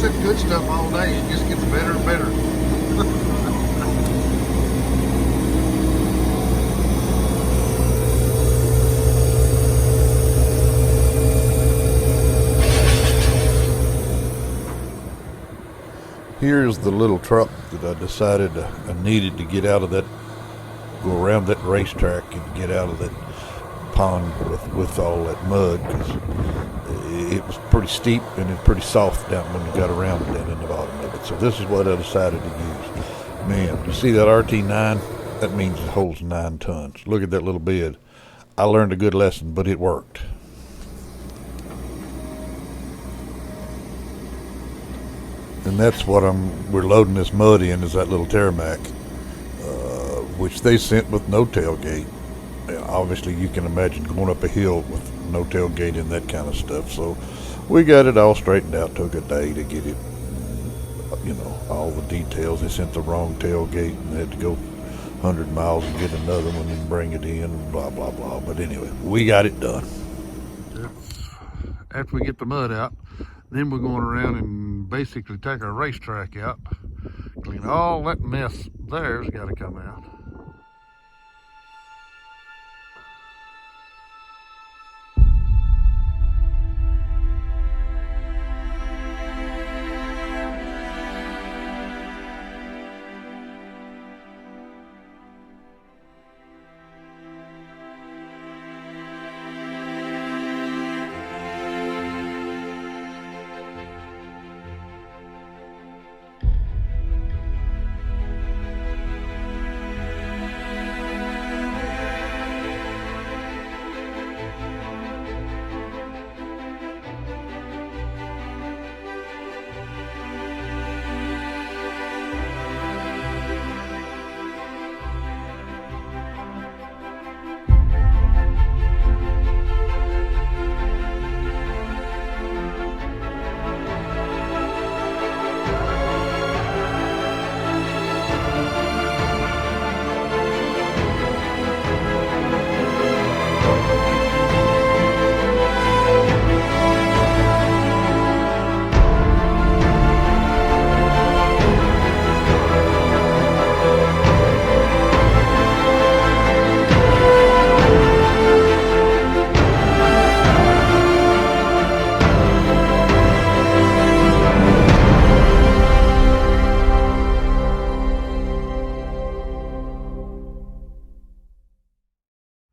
said good stuff all day. It just gets better and better. Here's the little truck that I decided I needed to get out of that, go around that racetrack and get out of that pond with all that mud, because it was pretty steep and it's pretty soft down when you got around it down in the bottom of it. So this is what I decided to use. Man, you see that RT9? That means it holds 9 tons. Look at that little bed. I learned a good lesson, but it worked. And that's what we're loading this mud in, is that little Tarmac, which they sent with no tailgate. Obviously, you can imagine going up a hill with no tailgate and that kind of stuff. So we got it all straightened out. Took a day to get it, all the details. They sent the wrong tailgate and they had to go 100 miles and get another one and bring it in and blah, blah, blah. But anyway, we got it done. After we get the mud out, then we're going around and basically take our racetrack out. Clean all that mess there's got to come out.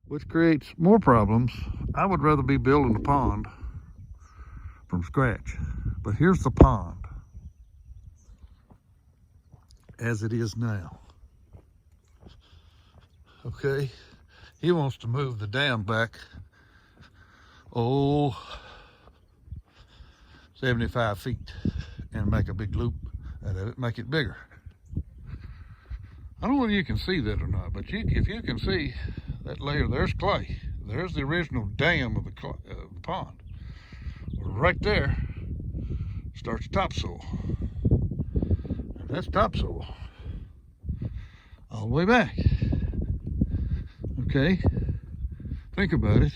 Which creates more problems. I would rather be building a pond from scratch. But here's the pond as it is now. Okay, he wants to move the dam back, 75 feet and make a big loop out of it, make it bigger. I don't know whether you can see that or not, but if you can see that layer, there's clay. There's the original dam of the pond. Right there starts topsoil. And that's topsoil all the way back. Okay, think about it.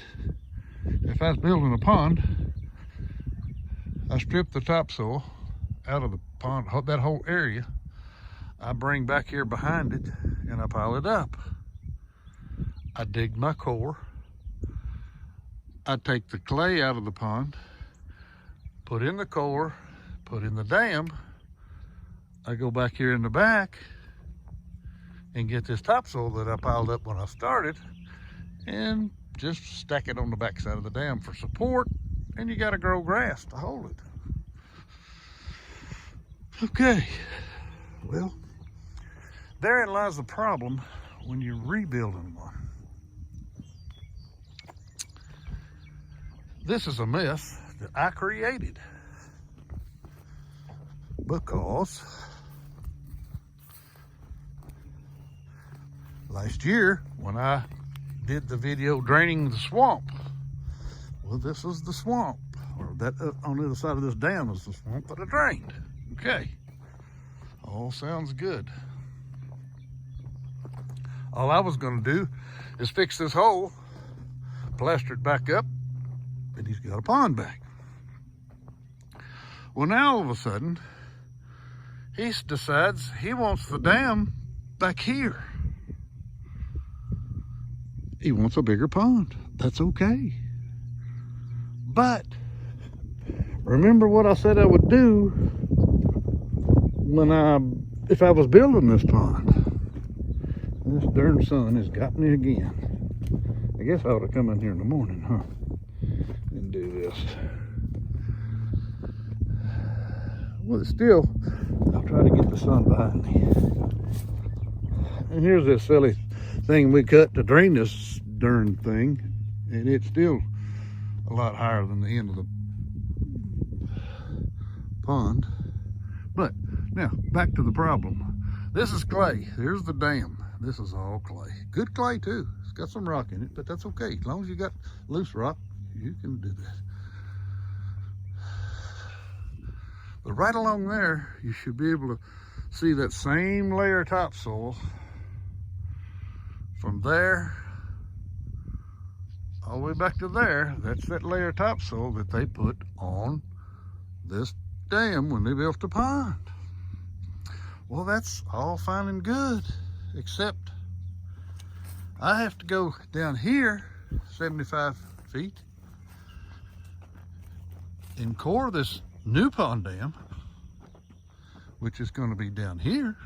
If I was building a pond, I strip the topsoil out of the pond, that whole area. I bring back here behind it and I pile it up. I dig my core. I take the clay out of the pond, put in the core, put in the dam. I go back here in the back and get this topsoil that I piled up when I started and just stack it on the back side of the dam for support, and you got to grow grass to hold it. Okay, well, therein lies the problem when you're rebuilding one. This is a mess that I created because last year when I did the video draining the swamp, well, this is the swamp, or that on the other side of this dam is the swamp that I drained. Okay, all sounds good. All I was going to do is fix this hole, plaster it back up, and he's got a pond back. Well, now all of a sudden, he decides he wants the dam back here. He wants a bigger pond. That's okay. But remember what I said I would do if I was building this pond. This darn sun has got me again. I guess I ought to come in here in the morning, huh? And do this. Well, still, I'll try to get the sun behind me. And here's this silly thing we cut to drain this darn thing, and it's still a lot higher than the end of the pond. But now, back to the problem. This is clay. Here's the dam. This is all clay. Good clay too. It's got some rock in it, but that's okay. As long as you got loose rock, you can do that. But right along there, you should be able to see that same layer of topsoil from there all the way back to there. That's that layer of topsoil that they put on this dam when they built the pond. Well, that's all fine and good, except I have to go down here 75 feet and core this new pond dam, which is going to be down here.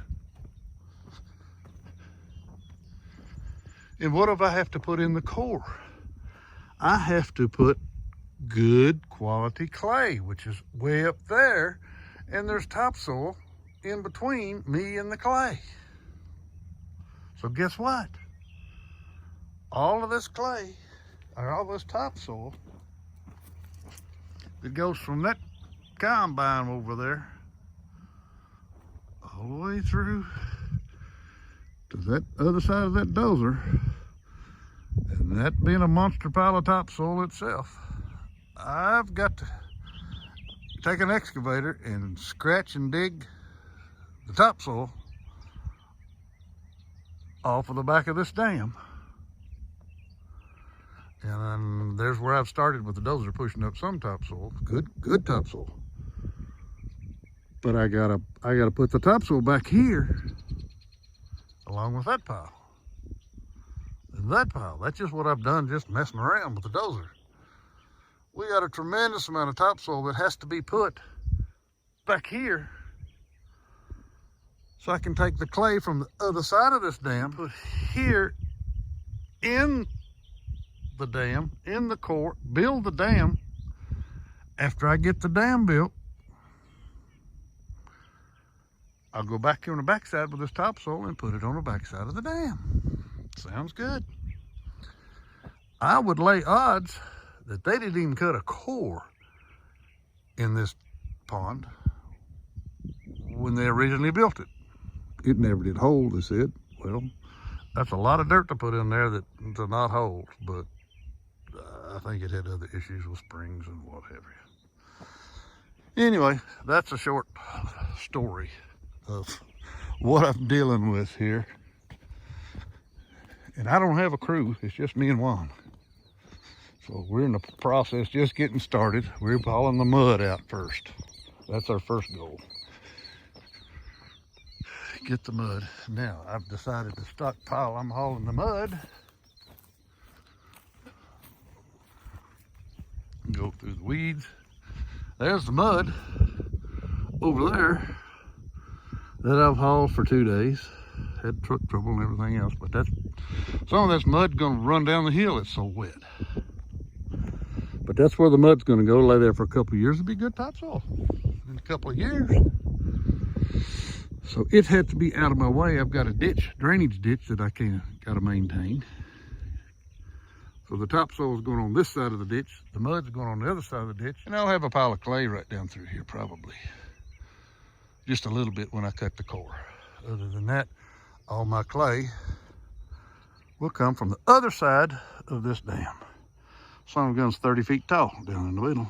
And what do I have to put in the core? I have to put good quality clay, which is way up there, and there's topsoil in between me and the clay. So guess what? All of this clay, or all this topsoil, it goes from that combine over there all the way through to that other side of that dozer, and that being a monster pile of topsoil itself, I've got to take an excavator and scratch and dig the topsoil off of the back of this dam. And there's where I've started with the dozer, pushing up some topsoil, good topsoil. But I gotta put the topsoil back here along with that pile. And that pile, that's just what I've done just messing around with the dozer. We got a tremendous amount of topsoil that has to be put back here so I can take the clay from the other side of this dam, put here in the dam, in the core, build the dam. After I get the dam built, I'll go back here on the backside with this topsoil and put it on the backside of the dam. Sounds good. I would lay odds that they didn't even cut a core in this pond when they originally built it. It never did hold, they said. Well, that's a lot of dirt to put in there to not hold, but I think it had other issues with springs and what have you. Anyway, that's a short story of what I'm dealing with here. And I don't have a crew, it's just me and Juan. So we're in the process just getting started. We're hauling the mud out first. That's our first goal. Get the mud. Now I've decided to stockpile. I'm hauling the mud. Go through the weeds. There's the mud over there that I've hauled for 2 days. Had truck trouble and everything else, but that's some of this mud gonna run down the hill. It's so wet. But that's where the mud's gonna go. Lay there for a couple of years. It'll be good topsoil in a couple of years. So it had to be out of my way. I've got a ditch, drainage ditch that I gotta maintain. So the topsoil is going on this side of the ditch. The mud's going on the other side of the ditch. And I'll have a pile of clay right down through here probably. Just a little bit when I cut the core. Other than that, all my clay will come from the other side of this dam. Some gun's 30 feet tall down in the middle.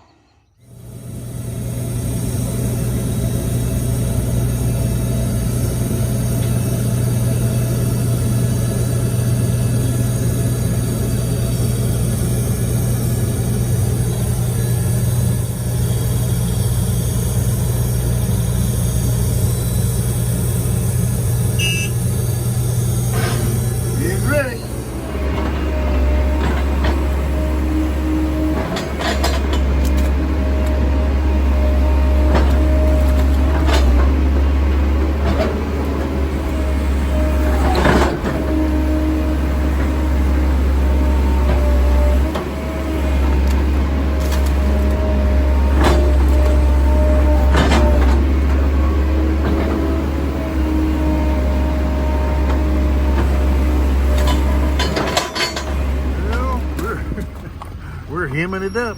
hemming it up.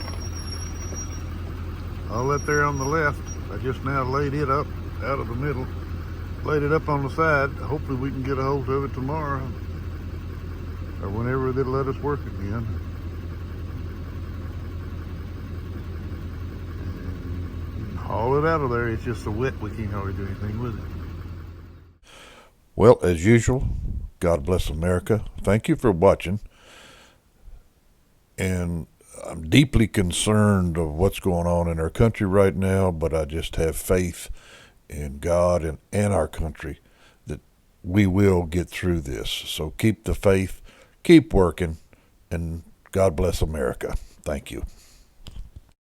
All that there on the left, I just now laid it up out of the middle. Laid it up on the side. Hopefully we can get a hold of it tomorrow or whenever they'll let us work again. And haul it out of there. It's just so wet we can't hardly do anything with it. Well, as usual, God bless America. Thank you for watching. And I'm deeply concerned of what's going on in our country right now, but I just have faith in God and our country that we will get through this. So keep the faith, keep working, and God bless America. Thank you.